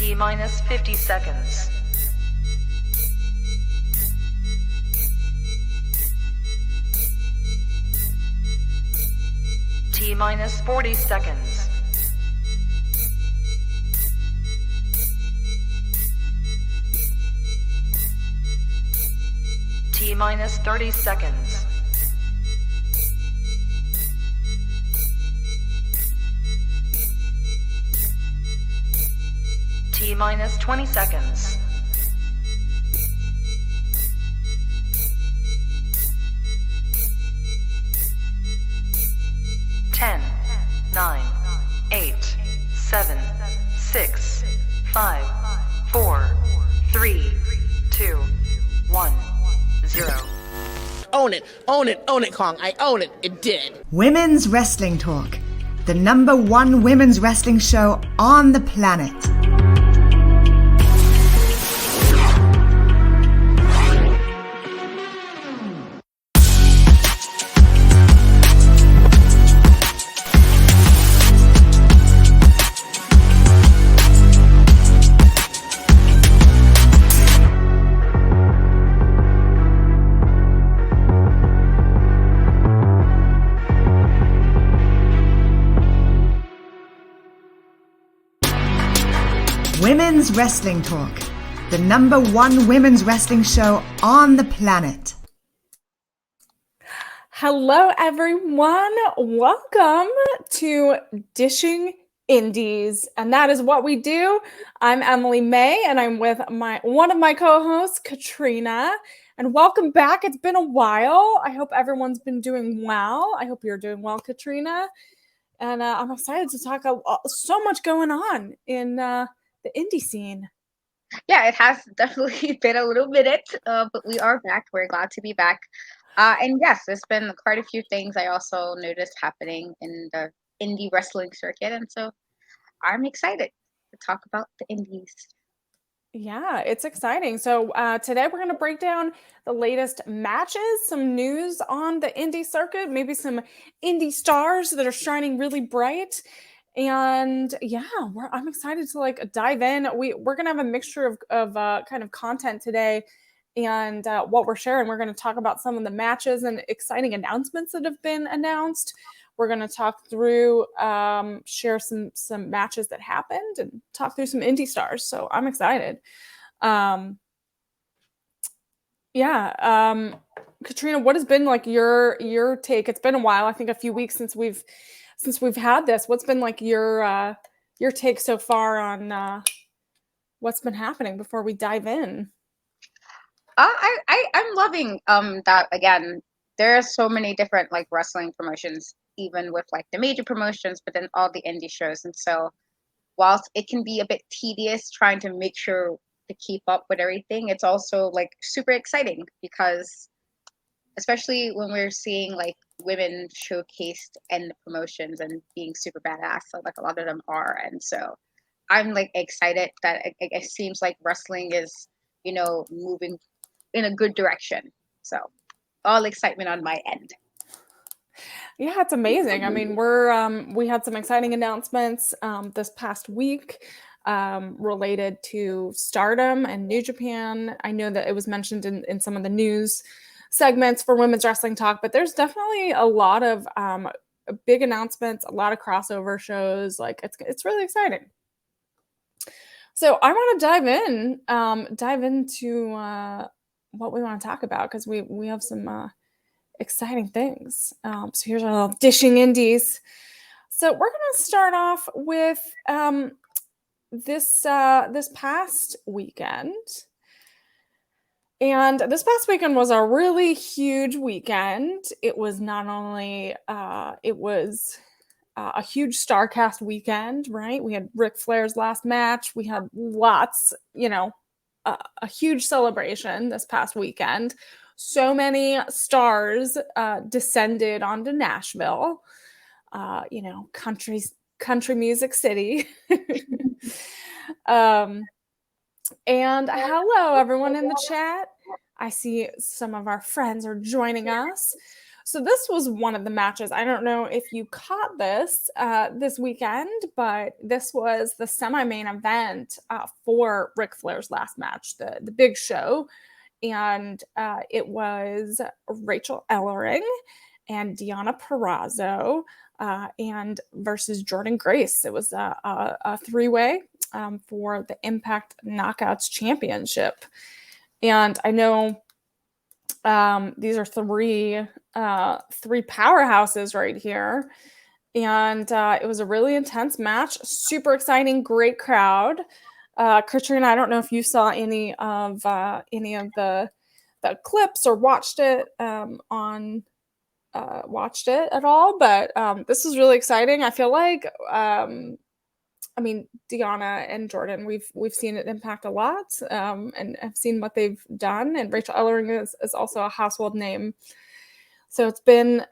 T minus 50 seconds. T minus 40 seconds. T minus 30 seconds. T minus 20 seconds. Ten, 9, 8, 7, 6, 5, 4, 3, 2, 1, 0. Own it, own it, own it, Kong. I own it. It did. Women's Wrestling Talk, the #1 women's wrestling show on the planet. Women's Wrestling Talk, the #1 women's wrestling show on the planet. Hello, everyone. Welcome to Dishing Indies, and that is what we do. I'm Emily May, and I'm with one of my co-hosts, Katrina. And welcome back. It's been a while. I hope everyone's been doing well. I hope you're doing well, Katrina. And I'm excited to talk so much going on in the indie scene. Yeah, it has definitely been a little minute, but we are back. We're glad to be back. And yes, there's been quite a few things I also noticed happening in the indie wrestling circuit. And so I'm excited to talk about the indies. Yeah, it's exciting. So today we're going to break down the latest matches, some news on the indie circuit, maybe some indie stars that are shining really bright. And yeah, I'm excited to dive in. We're gonna have a mixture of kind of content today, and what we're sharing. We're going to talk about some of the matches and exciting announcements that have been announced. We're going to talk through, share some matches that happened, and talk through some indie stars. So I'm excited. Katrina, what has been like your take? It's been a while. I think a few weeks since we've had this. What's been like your take so far on what's been happening before we dive in? I'm loving that again. There are so many different like wrestling promotions, even with like the major promotions, but then all the indie shows. And so whilst it can be a bit tedious trying to make sure to keep up with everything, it's also like super exciting because especially when we're seeing like women showcased in the promotions and being super badass, so like a lot of them are. And so I'm like excited that it seems like wrestling is, moving in a good direction. So all excitement on my end. Yeah, it's amazing. I mean, we had some exciting announcements this past week related to Stardom and New Japan. I know that it was mentioned in some of the news segments for Women's Wrestling Talk, but there's definitely a lot of big announcements, a lot of crossover shows. Like it's really exciting. So I want to dive into what we want to talk about because we have some exciting things. So here's our little Dishing Indies. So we're going to start off with this past weekend. And this past weekend was a really huge weekend. It was not only, it was a huge StarCast weekend, right? We had Ric Flair's last match. We had lots, a huge celebration this past weekend. So many stars descended onto Nashville, country music city. And hello, everyone in the chat. I see some of our friends are joining us. So this was one of the matches. I don't know if you caught this this weekend, but this was the semi-main event for Ric Flair's last match, the big show. And it was Rachel Ellering and Deonna Purrazzo and versus Jordynne Grace. It was a three-way for the Impact Knockouts Championship. And I know these are three powerhouses right here. And it was a really intense match, super exciting, great crowd. Katrina, I don't know if you saw any of the clips or watched it watched it at all, but this was really exciting. I feel like Deonna and Jordynne, we've seen it Impact a lot, and have seen what they've done. And Rachel Ellering is also a household name, so it's been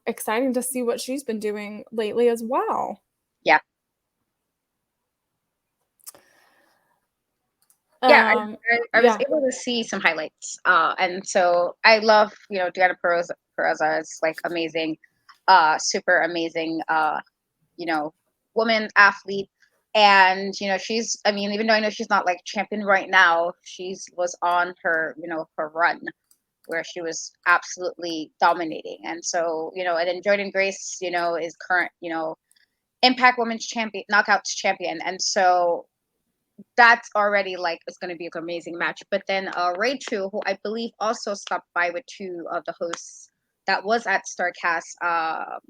exciting to see what she's been doing lately as well. Yeah. I was able to see some highlights, and so I love, Deonna Purrazzo is like amazing, super amazing, woman athlete, and she's, even though I know she's not like champion right now, was on her her run where she was absolutely dominating, and so and then Jordynne Grace is current Impact Women's Champion, Knockouts champion, and so that's already like it's going to be an amazing match. But then Rachel, who I believe also stopped by with two of the hosts that was at Starrcast, I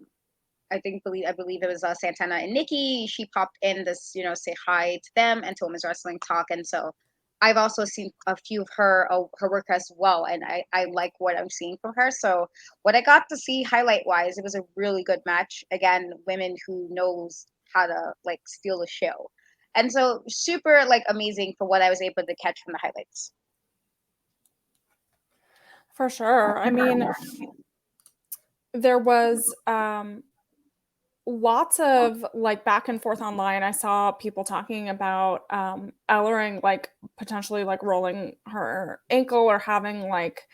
believe it was Santana and Nikki. She popped in to say hi to them and to Women's Wrestling Talk, and so I've also seen a few of her work as well, and I like what I'm seeing from her. So what I got to see highlight wise, it was a really good match. Again, women who knows how to like steal the show. And so super like amazing for what I was able to catch from the highlights. For sure. I mean, there was lots of like back and forth online. I saw people talking about Ellering like potentially like rolling her ankle or having like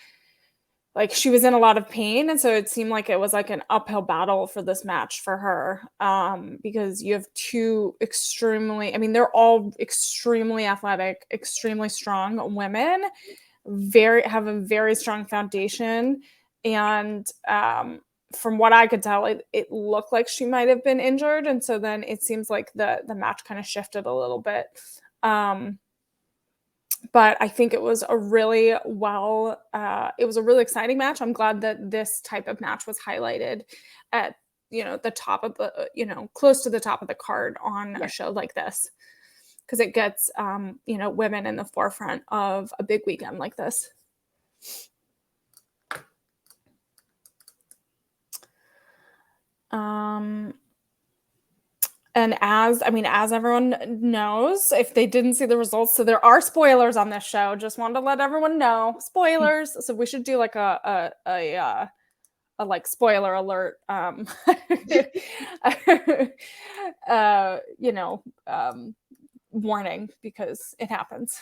she was in a lot of pain, and so it seemed like it was like an uphill battle for this match for her, because you have two extremely, they're all extremely athletic, extremely strong women, have a very strong foundation, and from what I could tell, it looked like she might have been injured, and so then it seems like the match kind of shifted a little bit. But I think it was a really exciting match. I'm glad that this type of match was highlighted at, the top of the, close to the top of the card on a show like this, because it gets, women in the forefront of a big weekend like this. And as everyone knows, if they didn't see the results, so there are spoilers on this show. Just wanted to let everyone know, spoilers. So we should do like a like spoiler alert, warning, because it happens.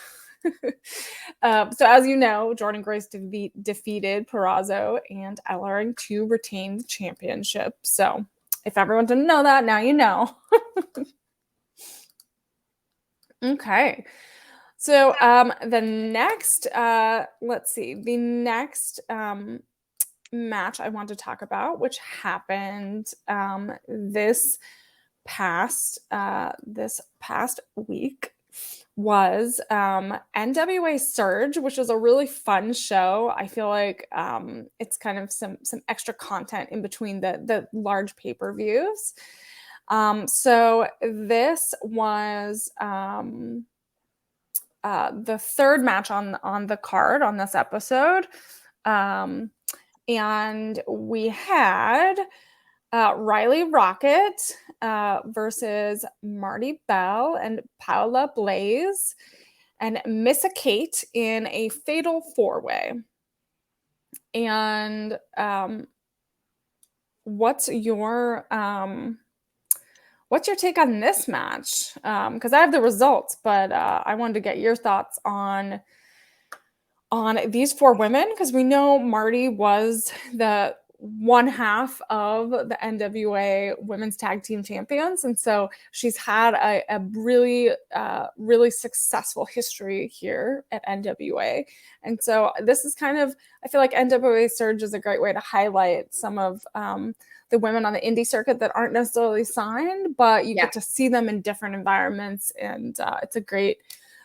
So as you know, Jordynne Grace defeated Purrazzo and Ellering to retain the championship. So if everyone didn't know that, now you know. Okay. So the next, the next match I want to talk about, which happened this past week, was NWA Surge, which is a really fun show. I feel like it's kind of some extra content in between the large pay-per-views. So this was the third match on the card on this episode. And we had Riley Rocket versus Marty Bell and Paula Blaze and Missa Kate in a fatal four-way. And what's your take on this match? Because I have the results, but I wanted to get your thoughts on these four women, because we know Marty was the one half of the NWA Women's Tag Team Champions. And so she's had a really, really successful history here at NWA. And so this is kind of, I feel like NWA Surge is a great way to highlight some of the women on the indie circuit that aren't necessarily signed, but you get to see them in different environments. And it's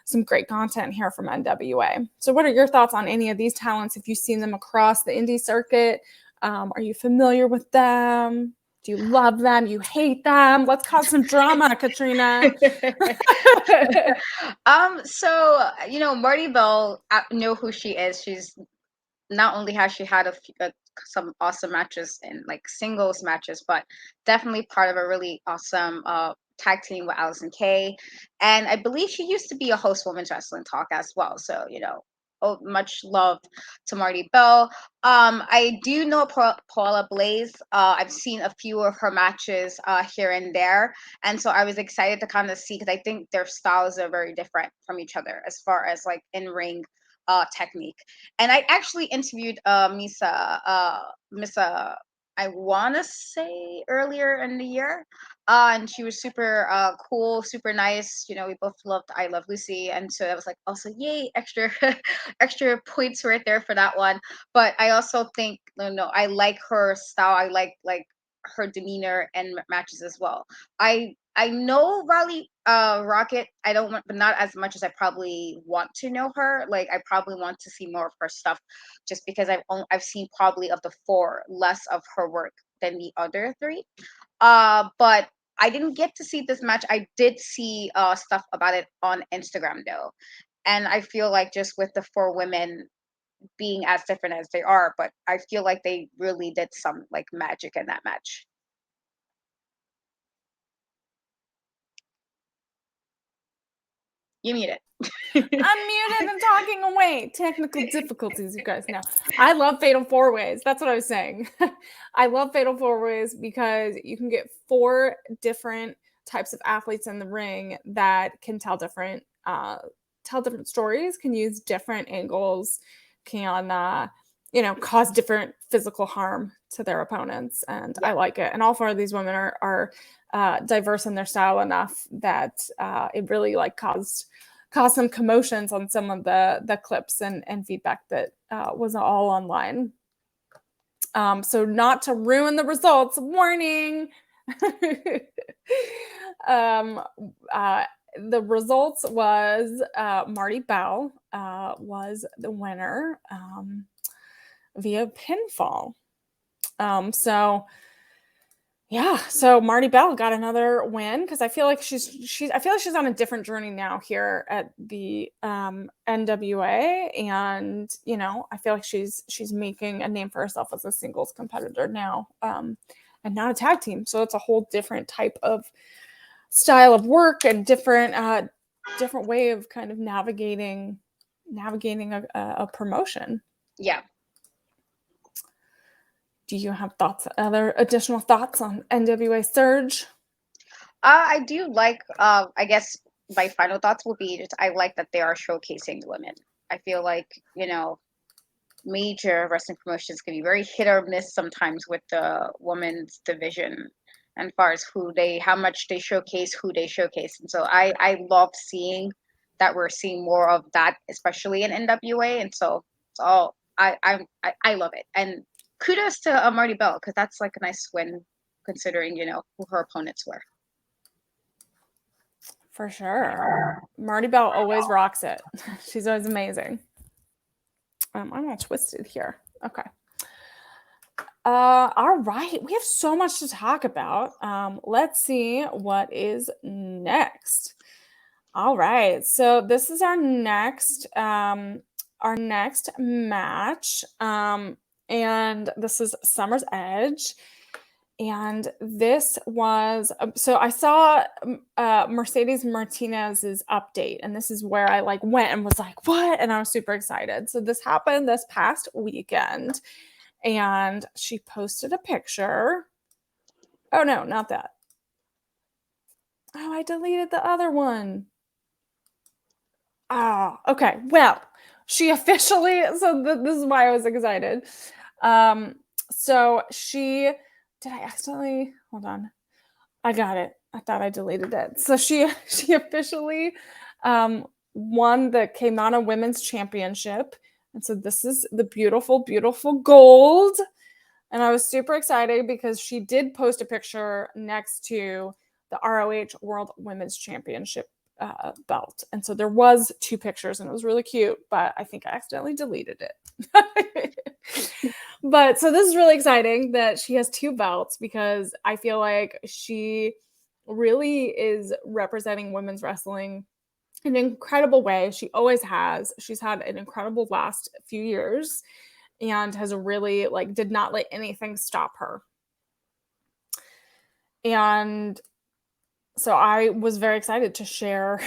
some great content here from NWA. So what are your thoughts on any of these talents? If you've seen them across the indie circuit, are you familiar with them? Do you love them? You hate them? Let's cause some drama, Katrina. So, Marty Bell, I know who she is. She's not only has she had some awesome matches in like singles matches, but definitely part of a really awesome tag team with Allison Kay. And I believe she used to be a host Women's Wrestling Talk as well. So, much love to Marty Bell. I do know Paula Blaze. I've seen a few of her matches here and there. And so I was excited to kind of see, because I think their styles are very different from each other as far as like in-ring technique. And I actually interviewed Missa, I want to say earlier in the year. And she was super cool, super nice. We both loved I Love Lucy. And so I was like, also, yay, extra extra points right there for that one. But I also think, I like her style. I like her demeanor and matches as well. I know Raleigh Rocket. I don't want, but not as much as I probably want to know her. Like, I probably want to see more of her stuff, just because I've seen probably of the four less of her work than the other three. But I didn't get to see this match. I did see stuff about it on Instagram though, and I feel like just with the four women being as different as they are, but I feel like they really did some like magic in that match. You mute it. I'm muted and talking away. Technical difficulties, you guys know. I love Fatal 4-Ways. That's what I was saying. I love Fatal 4-Ways because you can get 4 different types of athletes in the ring that can tell different stories, can use different angles, can cause different physical harm to their opponents. And I like it. And all 4 of these women are diverse in their style enough that it really like caused some commotions on some of the clips and feedback that was all online. So not to ruin the results, warning. The results was Marty Bell was the winner via pinfall. So Marty Bell got another win, because I feel like she's on a different journey now here at the NWA, and I feel like she's making a name for herself as a singles competitor now, and not a tag team. So it's a whole different type of style of work and different way of kind of navigating a promotion. Yeah. Do you have other additional thoughts on NWA Surge? I do like, I guess my final thoughts will be just, I like that they are showcasing women. I feel like, major wrestling promotions can be very hit or miss sometimes with the women's division, and as far as how much they showcase, who they showcase. And so I love seeing that we're seeing more of that, especially in NWA. And so it's all, I love it. And kudos to Marty Bell, because that's like a nice win considering, who her opponents were. For sure. Marty Bell always rocks it. She's always amazing. I'm all twisted here. Okay. All right. We have so much to talk about. Let's see what is next. All right. So this is our next match. And this is Summer's Edge. And this was, so I saw Mercedes Martinez's update, and this is where I went and was like, what? And I was super excited. So this happened this past weekend, and she posted a picture. Oh no, not that. Oh, I deleted the other one. Oh, okay. Well, she officially, so this is why I was excited. So did I accidentally, hold on. I got it. I thought I deleted it. So she officially won the Kaimana Women's Championship. And so this is the beautiful, beautiful gold. And I was super excited because she did post a picture next to the ROH World Women's Championship belt. And so there was 2 pictures and it was really cute, but I think I accidentally deleted it. But so this is really exciting that she has 2 belts because I feel like she really is representing women's wrestling in an incredible way. She always has. She's had an incredible last few years and has really did not let anything stop her. And so I was very excited to share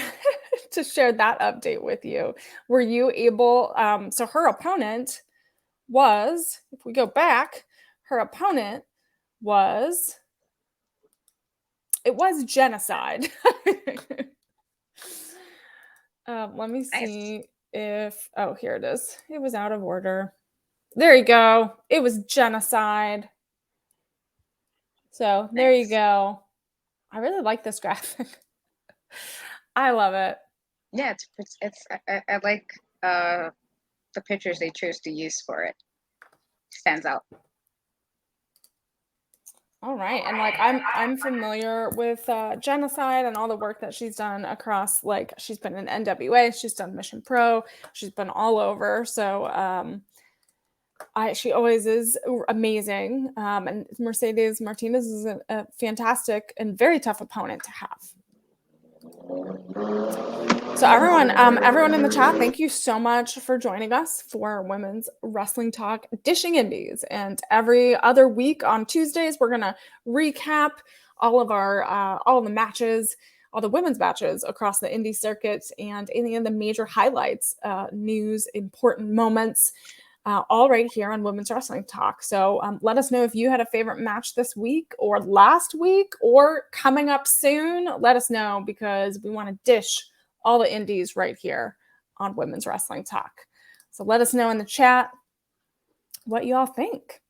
that update with you. Were you able so her opponent was, if we go back, her opponent was Genocide. Let me see if, oh, here it is. It was out of order. There you go. It was Genocide. So there you go. I really like this graphic. I love it. Yeah, I like the pictures they chose to use for it. Stands out. All right, and I'm familiar with Genocide and all the work that she's done across. She's been in NWA, she's done Mission Pro, she's been all over. So she always is amazing. And Mercedes Martinez is a fantastic and very tough opponent to have. So everyone in the chat, thank you so much for joining us for Women's Wrestling Talk Dishing Indies. And every other week on Tuesdays, we're gonna recap all of the matches, all the women's matches across the indie circuit, and any of the major highlights, news, important moments, all right here on Women's Wrestling Talk. So let us know if you had a favorite match this week or last week or coming up soon. Let us know because we want to dish all the indies right here on Women's Wrestling Talk. So let us know in the chat what you all think.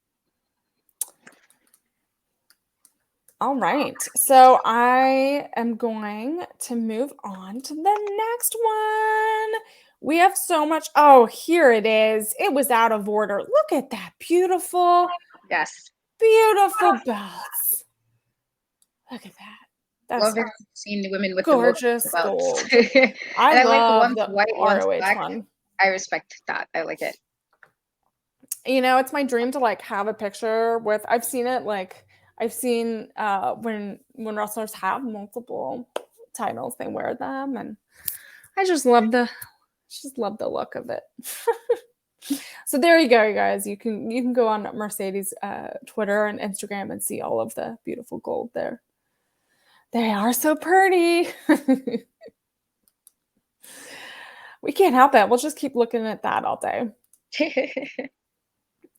All right. So I am going to move on to the next one. We have so much. Oh, here it is. It was out of order. Look at that. Beautiful. Yes. Beautiful belts. Look at that. That's love seeing the women with gorgeous the belts. gold. I love like the ones white, ROH ones black. one. I respect that. I like it. You know, it's my dream to have a picture with. I've seen it. I've seen when wrestlers have multiple titles, they wear them, and I just love the look of it. So there you go, you guys. You can go on Mercedes Twitter and Instagram and see all of the beautiful gold there. They are so pretty. We can't help it. We'll just keep looking at that all day.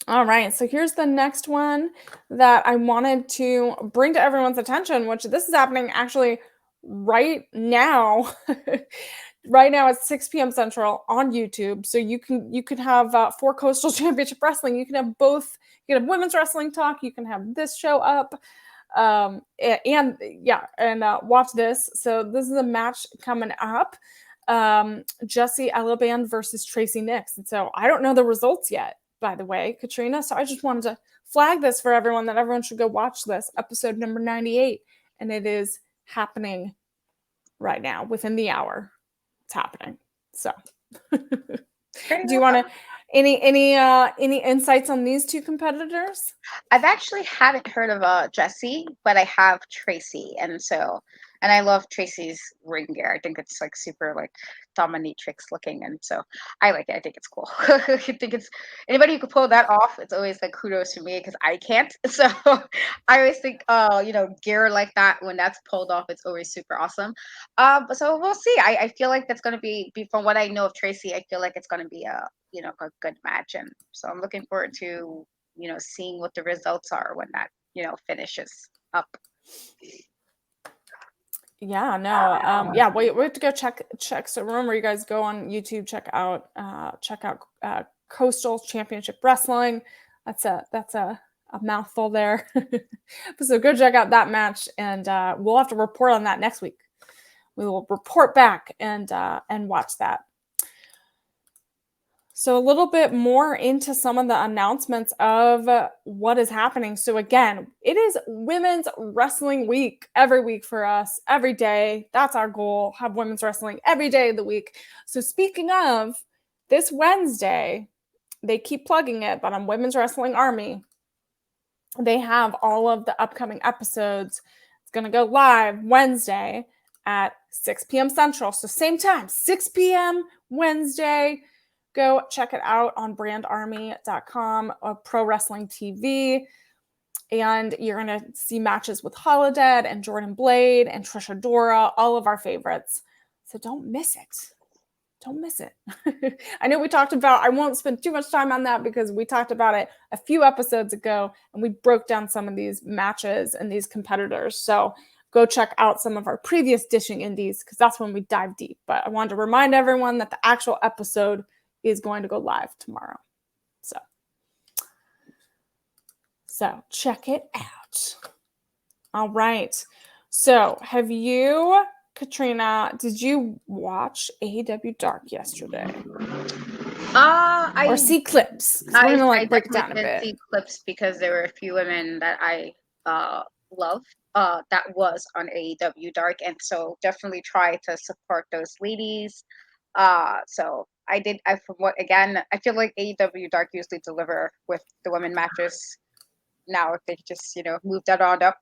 All right, so here's the next one that I wanted to bring to everyone's attention, which this is happening actually right now. Right now at 6 p.m. Central on YouTube. So you can have for Coastal Championship Wrestling. You can have both. You can have Women's Wrestling Talk. You can have this show up. And watch this. So this is a match coming up. Jessie Elliband versus Tracy Nix. And so I don't know the results yet, by the way, Katrina. So I just wanted to flag this for everyone that everyone should go watch this episode number 98. And it is happening right now within the hour. It's happening. So do you want to any insights on these two competitors? I've actually haven't heard of Jessie, but I have Tracy, and I love Tracy's ring gear. I think it's super dominatrix looking, and so I like it. I think it's cool. I think it's anybody who could pull that off. It's always kudos to me because I can't. So I always think gear like that, when that's pulled off, it's always super awesome. So we'll see. I feel like that's gonna be from what I know of Tracy. I feel like it's gonna be a good match, and so I'm looking forward to seeing what the results are when that finishes up. Yeah, no, we have to go check. So remember, you guys go on YouTube, check out Coastal Championship Wrestling. That's a a mouthful there. So go check out that match, and we'll have to report on that next week. We will report back and watch that. So a little bit more into some of the announcements of what is happening. So again, it is Women's Wrestling Week every week for us, every day. That's our goal, have women's wrestling every day of the week. So speaking of, this Wednesday, they keep plugging it, but on Women's Wrestling Army, they have all of the upcoming episodes. It's going to go live Wednesday at 6 p.m. Central. So same time, 6 p.m. Wednesday. Go check it out on brandarmy.com or Pro Wrestling TV. And you're going to see matches with Holodead and Jordan Blade and Trisha Dora, all of our favorites. So don't miss it. Don't miss it. I know we talked about, I won't spend too much time on that because we talked about it a few episodes ago and we broke down some of these matches and these competitors. So go check out some of our previous Dishing Indies because that's when we dive deep. But I wanted to remind everyone that the actual episode is going to go live tomorrow. So check it out. All right. So have you, Katrina, did you watch AEW Dark yesterday? Or see clips? We're going to break it down a bit. See clips because there were a few women that I love that was on AEW Dark. And so definitely try to support those ladies. So I feel like AEW Dark usually deliver with the women matches. Now, if they just, move that on up,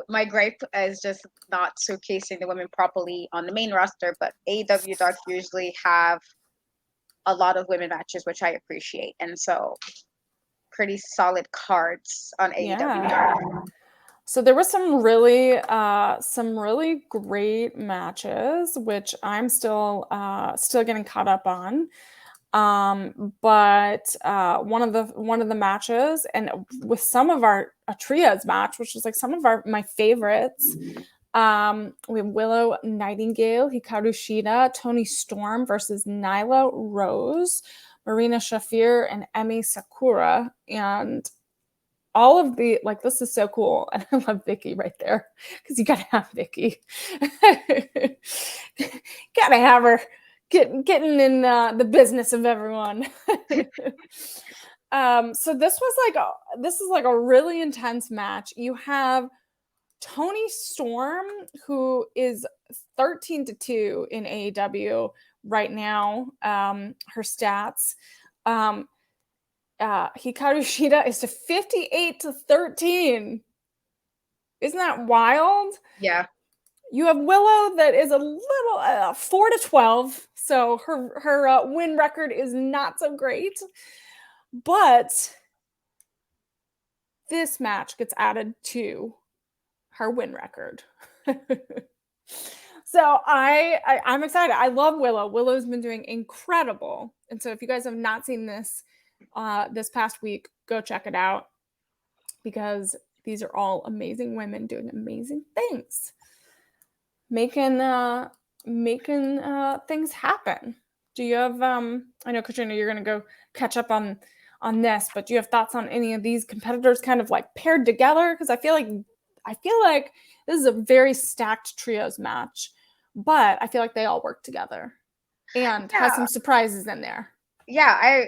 my gripe is just not showcasing the women properly on the main roster, but AEW Dark usually have a lot of women matches, which I appreciate. And so pretty solid cards on AEW Dark. So there was some really great matches, which I'm still getting caught up on. But one of the matches, and with some of a trios match, which was like some of my favorites. We have Willow Nightingale, Hikaru Shida, Toni Storm versus Nyla Rose, Marina Shafir, and Emi Sakura, and all of the, this is so cool. And I love Vicky right there because you got to have Vicky. Got to have her getting in the business of everyone. So this is like a really intense match. You have Toni Storm, who is 13-2 in AEW right now. Her stats. Hikaru Shida is to 58-13. Isn't that wild? Yeah. You have Willow that is a little 4-12, so her win record is not so great. But this match gets added to her win record. So I'm excited. I love Willow. Willow's been doing incredible. And so if you guys have not seen this this past week, go check it out because these are all amazing women doing amazing things. Making things happen. Do you have I know Katrina, you're gonna go catch up on this, but do you have thoughts on any of these competitors kind of like paired together? Because I feel like this is a very stacked trios match, but I feel like they all work together and has some surprises in there. Yeah,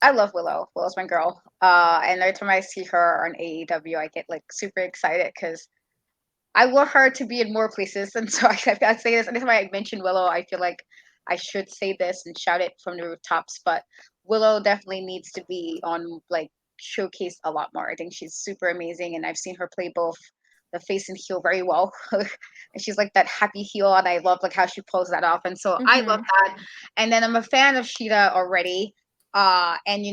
I love Willow. Willow's my girl. And every time I see her on AEW, I get like super excited because I want her to be in more places. And so I say this. Anytime I mention Willow, I feel like I should say this and shout it from the rooftops. But Willow definitely needs to be on showcased a lot more. I think she's super amazing, and I've seen her play both the face and heel very well. And she's like that happy heel, and I love how she pulls that off. And so I love that. And then I'm a fan of Shida already. And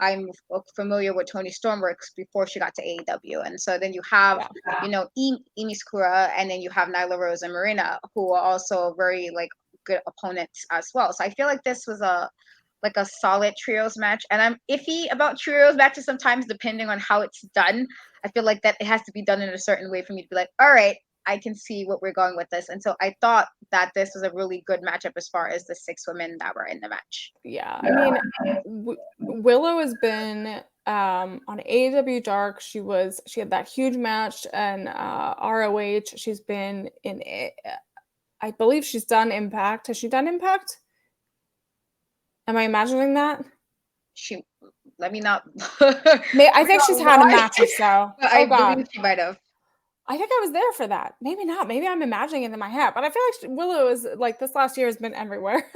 I'm familiar with Toni Storm works before she got to AEW. And so then you have, Emi Sakura, and then you have Nyla Rose and Marina, who are also very good opponents as well. So I feel like this was a solid trios match. And I'm iffy about trios matches sometimes, depending on how it's done. I feel like that it has to be done in a certain way for me to be like, all right, I can see what we're going with this. And so I thought that this was a really good matchup as far as the 6 women that were in the match. Yeah. I mean, Willow has been on AEW Dark, she had that huge match and ROH. She's been in, I believe she's done Impact. Has she done Impact? Am I imagining that? Let me not. I think she's had a match or so. I believe she might have. I think I was there for that. Maybe not. Maybe I'm imagining it in my head. But I feel like Willow is like this last year has been everywhere.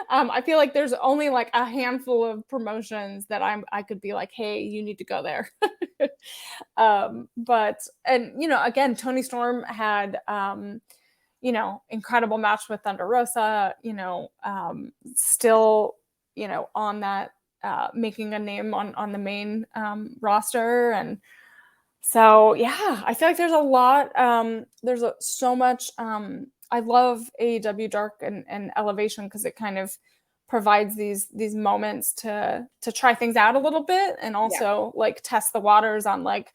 I feel like there's only like a handful of promotions that I could be like, hey, you need to go there. But again, Toni Storm had incredible match with Thunder Rosa. Still on that making a name on the main roster. And so, yeah, I feel like there's a lot, so much, I love AEW Dark and Elevation because it kind of provides these moments to try things out a little bit and also like test the waters on like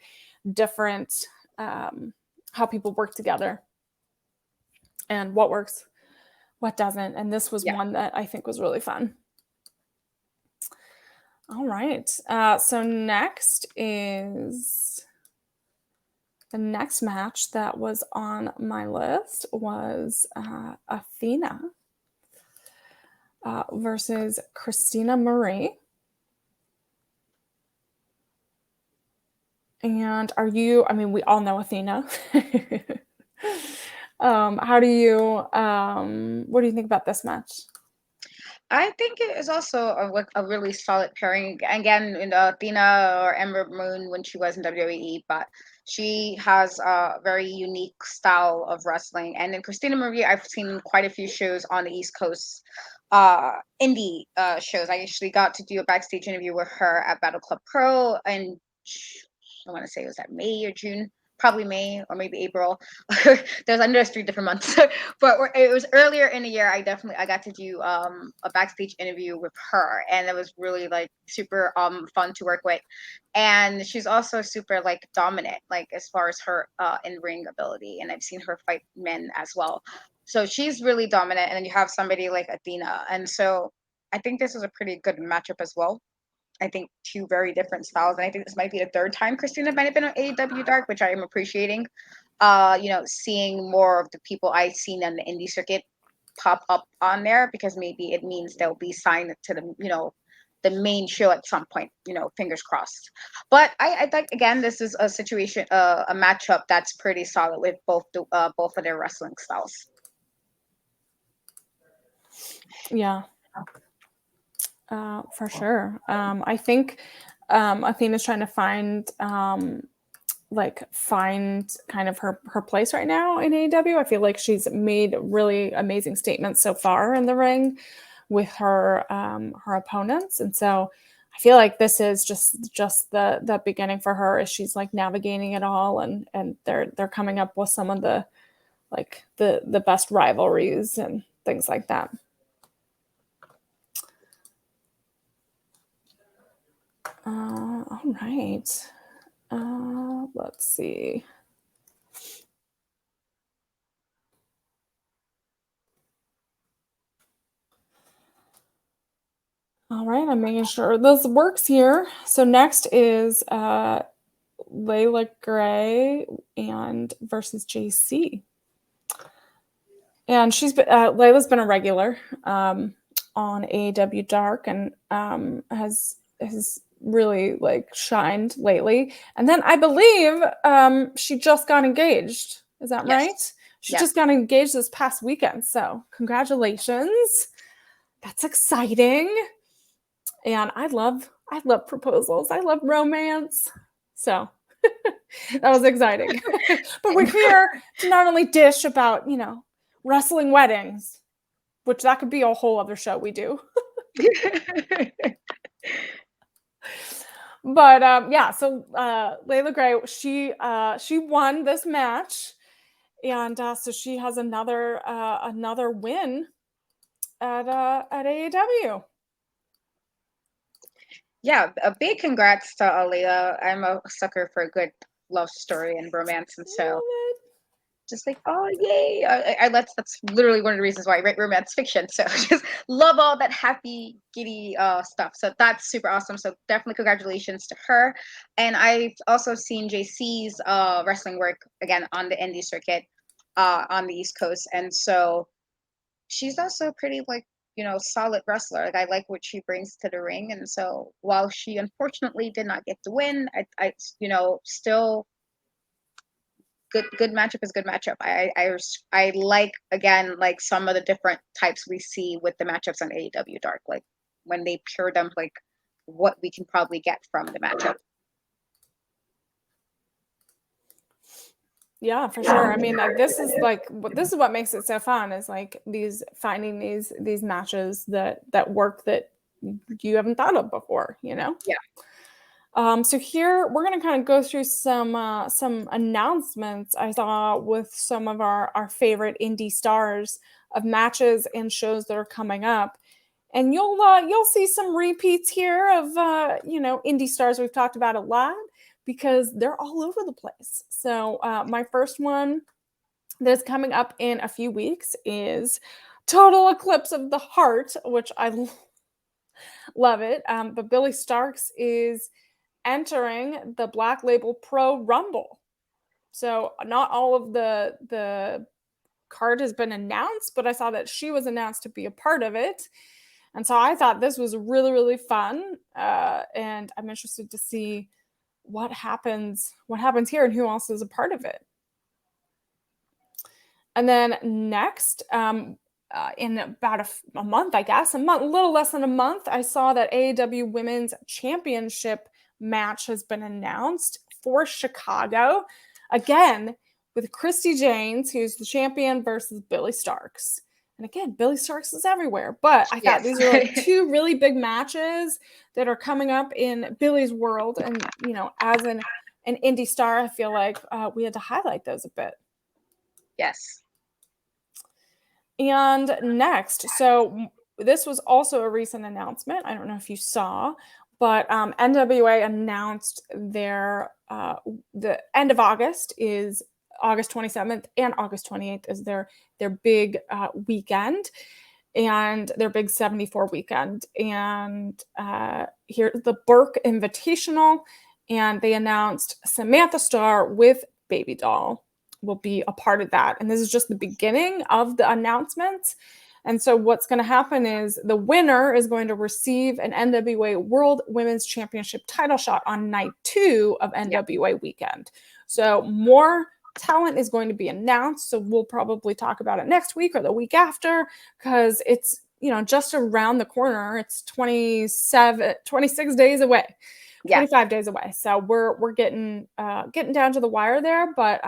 different, how people work together and what works, what doesn't. And this was one that I think was really fun. All right. So next is the next match that was on my list was Athena versus Christina Marie. And we all know Athena. What do you think about this match? I think it is also a really solid pairing. Again, Athena or Ember Moon when she was in WWE, but she has a very unique style of wrestling. And then Christina Marie, I've seen quite a few shows on the East Coast, indie shows. I actually got to do a backstage interview with her at Battle Club Pro, and I want to say it was that May or June. Probably May or maybe April. There's 3 different months, but it was earlier in the year. I got to do a backstage interview with her, and it was really like super fun to work with. And she's also super like dominant, like as far as her in ring ability. And I've seen her fight men as well, so she's really dominant. And then you have somebody like Athena, and so I think this is a pretty good matchup as well. I think 2 very different styles. And I think this might be the 3rd time Christina might have been on AEW Dark, which I am appreciating. Seeing more of the people I've seen on the indie circuit pop up on there, because maybe it means they'll be signed to the main show at some point, fingers crossed. But I think, again, this is a situation, a matchup that's pretty solid with both of their wrestling styles. Yeah. For sure. I think Athena's trying to find kind of her place right now in AEW. I feel like she's made really amazing statements so far in the ring with her opponents, and so I feel like this is just the beginning for her as she's like navigating it all, and they're coming up with some of the best rivalries and things like that. All right. Let's see. All right, I'm making sure this works here. So next is Layla Gray versus JC. And Layla's been a regular on AEW Dark and has really like shined lately. And then I believe she just got engaged. Is that right? She just got engaged this past weekend. So congratulations. That's exciting. And I love proposals. I love romance. So that was exciting. But we're here to not only dish about, wrestling weddings, which that could be a whole other show we do. But so Layla Gray, she won this match, and so she has another win at AEW. Yeah, a big congrats to Layla. I'm a sucker for a good love story and romance, and so just like, oh yay! That's literally one of the reasons why I write romance fiction. So just love all that happy, giddy stuff. So that's super awesome. So definitely congratulations to her. And I've also seen JC's wrestling work again on the indie circuit on the East Coast, and so she's also pretty like solid wrestler. Like I like what she brings to the ring, and so while she unfortunately did not get to win, I still good matchup is good matchup. I like again like some of the different types we see with the matchups on AEW Dark, like when they pure them, like what we can probably get from the matchup. Yeah, for sure. I mean, this is what makes it so fun is like finding these matches that work that you haven't thought of before, Yeah. So here we're going to kind of go through some announcements I saw with some of our favorite indie stars of matches and shows that are coming up, and you'll see some repeats here of indie stars we've talked about a lot because they're all over the place. So my first one that's coming up in a few weeks is Total Eclipse of the Heart, which I love it. But Billy Starks is entering the Black Label Pro Rumble. So not all of the card has been announced, but I saw that she was announced to be a part of it. And so I thought this was really, really fun. And I'm interested to see what happens here and who else is a part of it. And then next, in about a month, I guess, a little less than a month, I saw that AEW Women's Championship match has been announced for Chicago. Again, with Christy Janes, who's the champion, versus Billy Starks. And again, Billy Starks is everywhere. But I thought these are like two really big matches that are coming up in Billy's world. And, as an indie star, I feel like we had to highlight those a bit. Yes. And next, so this was also a recent announcement. I don't know if you saw, but NWA announced their the end of August is August 27th and August 28th is their big weekend and their big 74 weekend. And here's the Burke Invitational, and they announced Samantha Starr with Baby Doll will be a part of that. And this is just the beginning of the announcements. And so what's going to happen is the winner is going to receive an NWA World Women's Championship title shot on night 2 of NWA weekend. So more talent is going to be announced. So we'll probably talk about it next week or the week after, because it's, just around the corner. It's 26 days away, 25 days away. So we're getting down to the wire there, but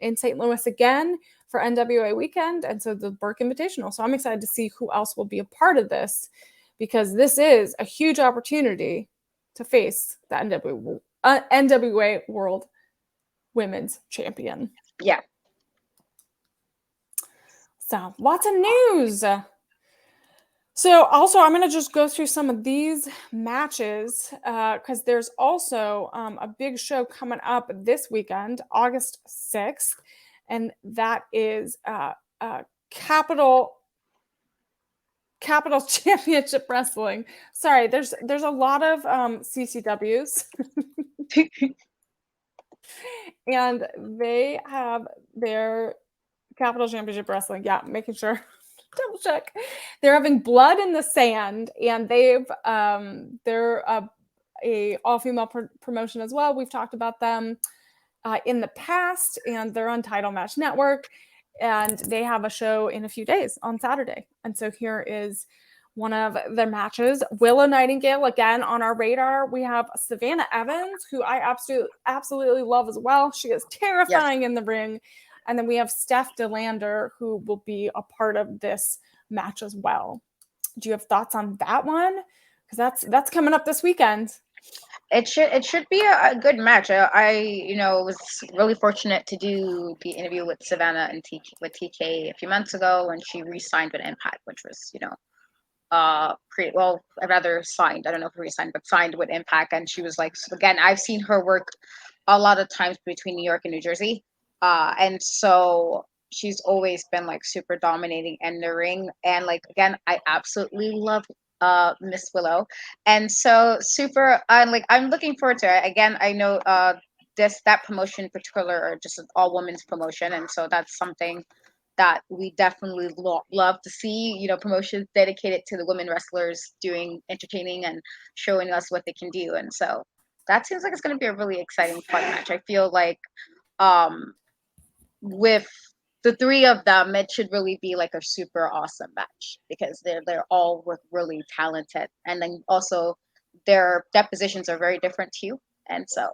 in St. Louis again for NWA weekend. And so the Burke Invitational. So I'm excited to see who else will be a part of this, because this is a huge opportunity to face the NWA World Women's Champion. Yeah. So lots of news. So also I'm going to just go through some of these matches because there's also a big show coming up this weekend, August 6th. And that is Capital Championship Wrestling. Sorry, there's a lot of CCWs. And they have their Capital Championship Wrestling. Yeah, making sure. Double check. They're having Blood in the Sand, and they're a all-female promotion as well. We've talked about them in the past, and they're on Title Match Network, and they have a show in a few days on Saturday. And so here is one of their matches. Willow Nightingale, again, on our radar. We have Savannah Evans, who I absolutely love as well. She is terrifying in the ring. And then we have Steph Delander, who will be a part of this match as well. Do you have thoughts on that one? Because that's coming up this weekend. It should be a good match. I was really fortunate to do the interview with Savannah and with TK a few months ago when she re-signed with Impact, which was I rather signed. I don't know if re-signed, but signed with Impact. And she was like, again, I've seen her work a lot of times between New York and New Jersey. And so she's always been like super dominating in the ring. And like again, I absolutely love Miss Willow. And so super like I'm looking forward to it. Again, I know that promotion in particular or just an all women's promotion, and so that's something that we definitely love to see, you know, promotions dedicated to the women wrestlers doing entertaining and showing us what they can do. And so that seems like it's going to be a really exciting fun match. I feel like um with the three of them, it should really be like a super awesome match because they're all really talented, and then also their positions are very different too. And so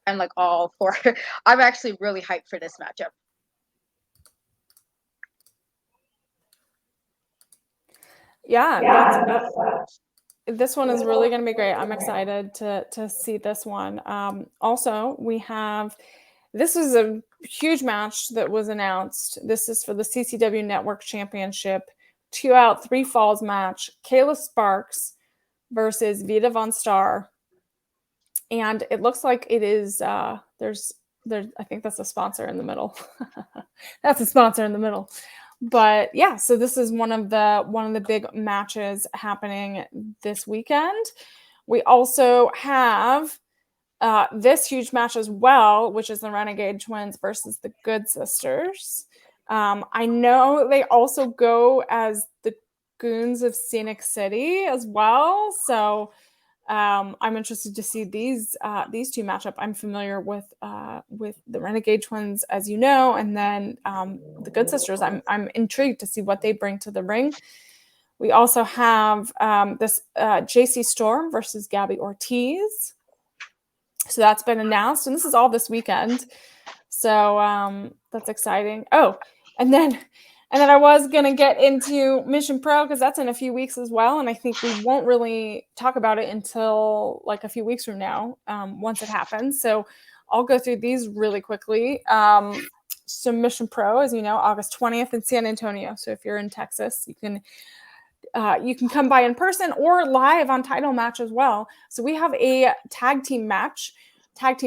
I'm like all for. I'm actually really hyped for this matchup. Yeah, this one is really going to be great. I'm excited to see this one. Also, we have this is a huge match that was announced. This is for the CCW Network Championship, 2 out 3 falls match. Kayla Sparks versus Vita Von Star, and it looks like it is. There's I think that's a sponsor in the middle. That's a sponsor in the middle. But yeah, so this is one of the big matches happening this weekend. We also have this huge match as well, which is the Renegade Twins versus the Good Sisters. I know they also go as the Goons of Scenic City as well, so I'm interested to see these two matchup. I'm familiar with the Renegade Twins, as you know, and then the Good Sisters. I'm intrigued to see what they bring to the ring. We also have this JC Storm versus Gabby Ortiz. So that's been announced, and this is all this weekend. So that's exciting. Oh, and then I was going to get into Mission Pro because that's in a few weeks as well. And I think we won't really talk about it until like a few weeks from now, once it happens. So I'll go through these really quickly. So Mission Pro, as you know, August 20th in San Antonio. So if you're in Texas, you can come by in person or live on Title Match as well. So we have a tag team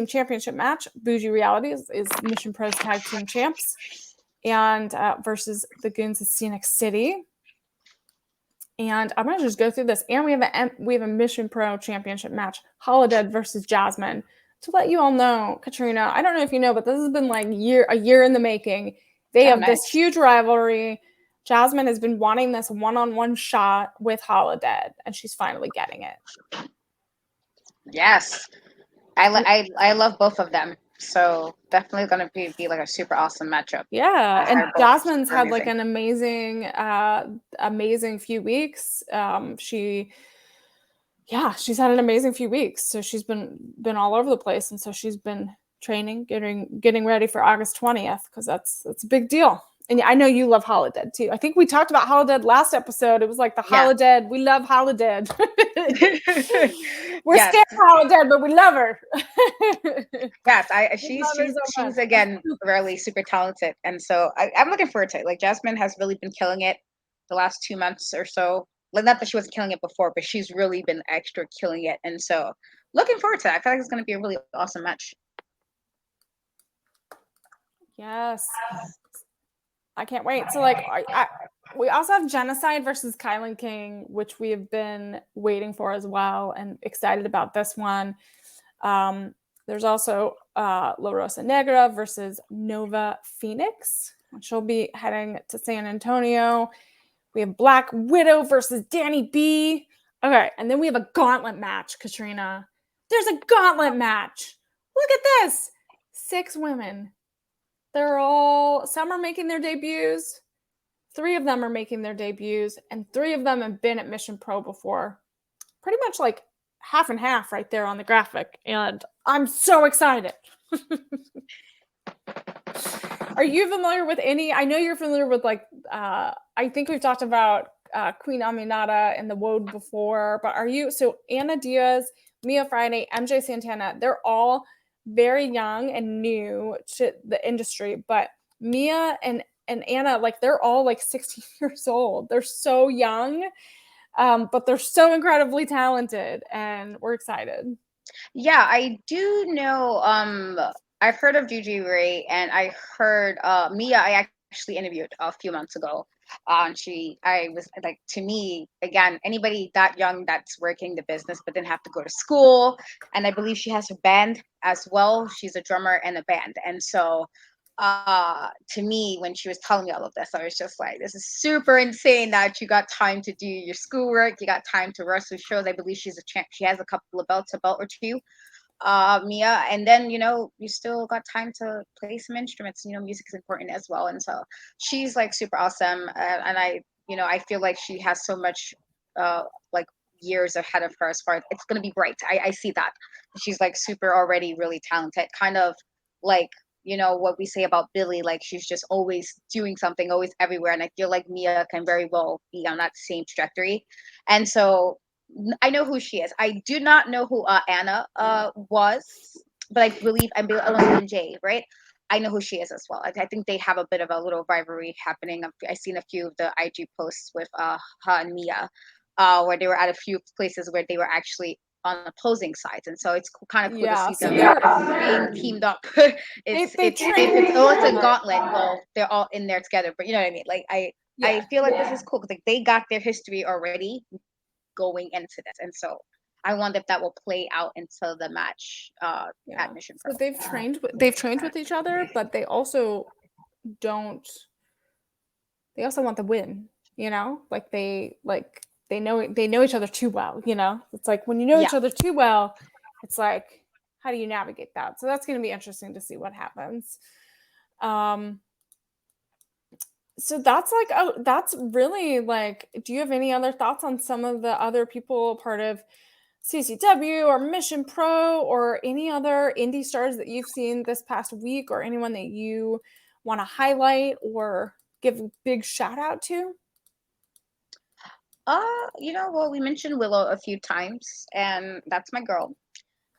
championship match. Bougie Reality is Mission Pro's tag team champs, and versus the Goons of Scenic City. And I'm gonna just go through this. And we have a Mission Pro championship match, Holiday versus Jasmine. To let you all know, Katrina, I don't know if you know, but this has been like a year in the making. They have this huge rivalry. Jasmine has been wanting this one-on-one shot with Holiday, and she's finally getting it. Yes, I love both of them. So definitely going to be like a super awesome matchup. Yeah, and Jasmine's had like an amazing few weeks. She's had an amazing few weeks. So she's been all over the place, and so she's been training, getting ready for August 20th because that's a big deal. And I know you love Holiday too. I think we talked about Holiday last episode. It was like the Holiday. We love Holiday. We're scared of Holiday, but we love her. Yes, she's again really super talented, and so I'm looking forward to it. Like Jasmine has really been killing it the last 2 months or so. Like not that she wasn't killing it before, but she's really been extra killing it, and so looking forward to that. I feel like it's going to be a really awesome match. Yes. I can't wait. So like we also have Genocide versus Kylan King, which we have been waiting for as well and excited about this one. There's also La Rosa Negra versus Nova Phoenix. She'll be heading to San Antonio. We have Black Widow versus Danny B. Okay, and then we have a gauntlet match, Katrina. There's a gauntlet match. Look at this. 6 women. Some are making their debuts. 3 of them are making their debuts, and 3 of them have been at Mission Pro before. Pretty much like half and half right there on the graphic, and I'm so excited. Are you familiar with any? I know you're familiar with like, I think we've talked about Queen Aminata and the Woad before, but are you? So Anna Diaz, Mia Friday, MJ Santana, they're all very young and new to the industry, but Mia and Anna, like they're all like 16 years old. They're so young, but they're so incredibly talented, and we're excited. Yeah, I do know. I've heard of Gigi Ray, and I heard Mia. I actually interviewed a few months ago. I was like, to me, again, anybody that young that's working the business but didn't have to go to school, and I believe she has a band as well. She's a drummer in a band, and so to me, when she was telling me all of this, I was just like, this is super insane that you got time to do your schoolwork, you got time to wrestle shows. I believe she's a champ. She has a couple of belts, a belt or two, Mia, and then you still got time to play some instruments. Music is important as well, and so she's like super awesome, and I feel like she has so much like years ahead of her as far as it's going to be bright. I see that she's like super already really talented, kind of like what we say about Billy, like she's just always doing something, always everywhere, and I feel like Mia can very well be on that same trajectory. And so I know who she is. I do not know who Anna was, but and Jay, right? I know who she is as well. I think they have a bit of a little rivalry happening. I've seen a few of the IG posts with her and Mia, where they were at a few places where they were actually on opposing sides, and so it's kind of cool to Yeah, see so them they're being teamed up. they It's trained it's a together. gauntlet. Well, they're all in there together, but you know what I mean. Like I Yeah, feel like this is cool because like they got their history already going into this, and so I wonder if that will play out into the match yeah. at Mission So Pro. they've trained with each other, but don't they also want the win, like they know each other too well. It's like when you know Yeah. each other too well, it's like, how do you navigate that? So that's going to be interesting to see what happens. um so that's really, like, do you have any other thoughts on some of the other people part of CCW or Mission Pro or any other indie stars that you've seen this past week, or anyone that you want to highlight or give a big shout out to? Well, we mentioned Willow a few times, and that's my girl.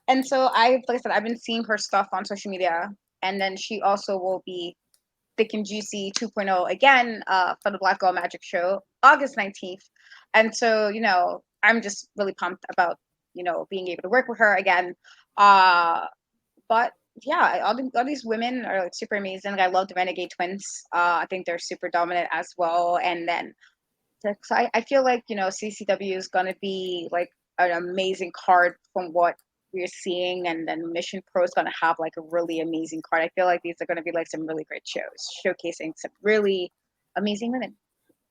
And so like I said, I've been seeing her stuff on social media, and then she also will be Thick and Juicy 2.0 again for the Black Girl Magic Show, August 19th. And so, I'm just really pumped about, being able to work with her again. But yeah, all these women are like super amazing. I love the Renegade twins. I think they're super dominant as well. And then so I feel like, CCW is going to be like an amazing card from what we're seeing. And then Mission Pro is going to have like a really amazing card. I feel like these are going to be like some really great shows showcasing some really amazing women.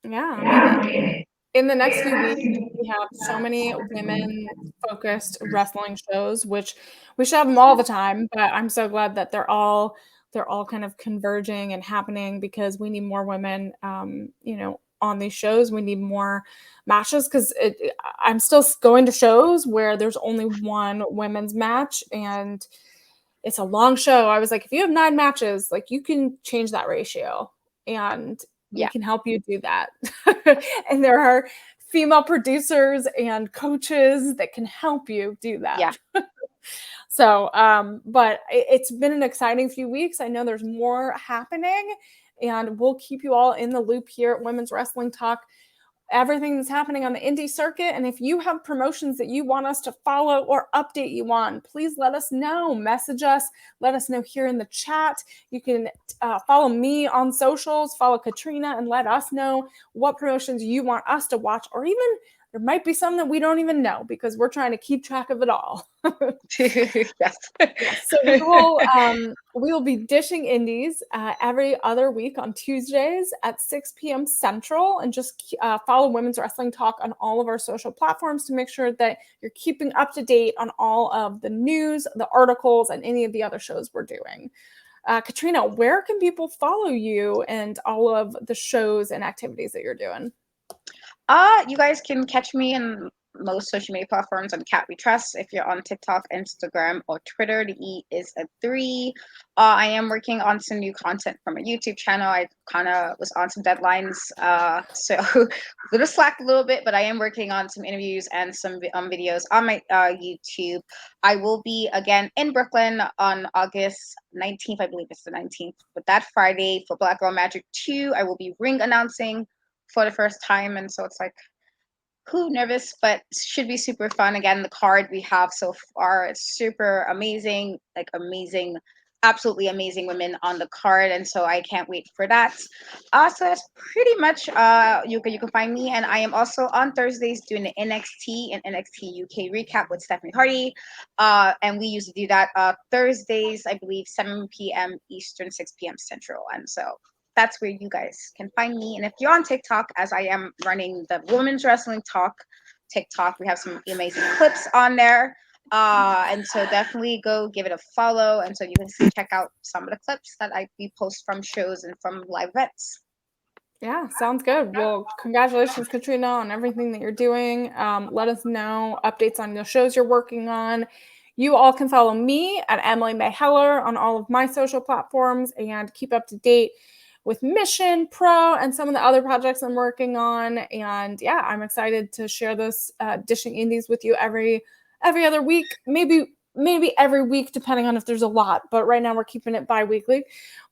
Yeah, I mean, in the next few weeks, we have so many women-focused wrestling shows, which we should have them all the time, but I'm so glad that they're all kind of converging and happening because we need more women, on these shows. We need more matches because I'm still going to shows where there's only one women's match, and it's a long show. I was like, if you have 9 matches, like, you can change that ratio, and we Yeah. can help you do that. And there are female producers and coaches that can help you do that. Yeah. So, but it's been an exciting few weeks. I know there's more happening, and we'll keep you all in the loop here at Women's Wrestling Talk, everything that's happening on the indie circuit. And if you have promotions that you want us to follow or update you on, please let us know. Message us. Let us know here in the chat. You can follow me on socials, follow Katrina, and let us know what promotions you want us to watch, or even there might be some that we don't even know because we're trying to keep track of it all. Yes. So we will be dishing indies every other week on Tuesdays at 6 p.m. Central, and just follow Women's Wrestling Talk on all of our social platforms to make sure that you're keeping up to date on all of the news, the articles, and any of the other shows we're doing. Katrina, where can people follow you and all of the shows and activities that you're doing? You guys can catch me in most social media platforms on Cat We Trust. If you're on TikTok, Instagram, or Twitter, the E is a 3. I am working on some new content from a YouTube channel. I kind of was on some deadlines, so a little slack a little bit, but I am working on some interviews and some videos on my YouTube. I will be again in Brooklyn on August 19th. I believe it's the 19th, but that Friday for Black Girl Magic 2. I will be ring announcing for the first time, and so it's like, nervous, but should be super fun. Again, the card we have so far is super amazing, like amazing absolutely amazing women on the card, and so I can't wait for that. So that's pretty much you can find me, and I am also on Thursdays doing the NXT and NXT UK recap with Stephanie Hardy, and we usually do that Thursdays, I believe 7 p.m. Eastern, 6 p.m. Central, and so that's where you guys can find me. And if you're on TikTok, as I am running the Women's Wrestling Talk TikTok, we have some amazing clips on there. And so definitely go give it a follow, and so you can check out some of the clips that we post from shows and from live events. Yeah, sounds good. Well, congratulations, Katrina, on everything that you're doing. Let us know updates on the shows you're working on. You all can follow me at Emily May Heller on all of my social platforms and keep up to date with Mission Pro and some of the other projects I'm working on. And yeah, I'm excited to share this Dishing Indies with you every other week, maybe every week, depending on if there's a lot. But right now we're keeping it bi-weekly.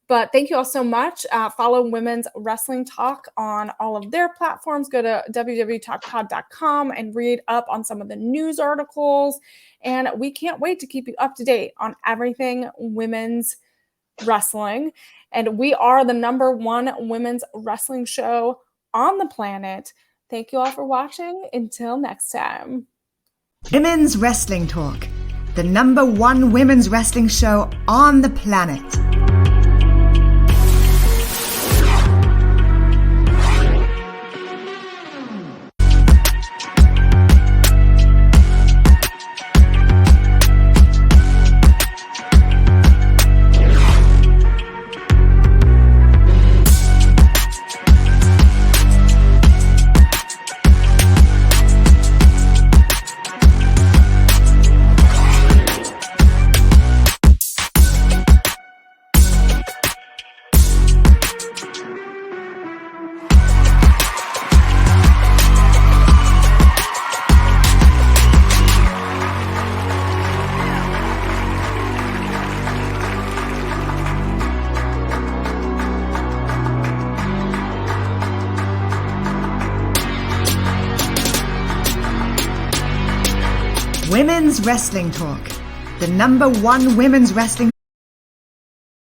But thank you all so much. Follow Women's Wrestling Talk on all of their platforms. Go to www.talkpod.com and read up on some of the news articles. And we can't wait to keep you up to date on everything women's wrestling. And we are the #1 women's wrestling show on the planet. Thank you all for watching. Until next time. Women's Wrestling Talk, the #1 women's wrestling show on the planet. Women's Wrestling Talk, the #1 women's wrestling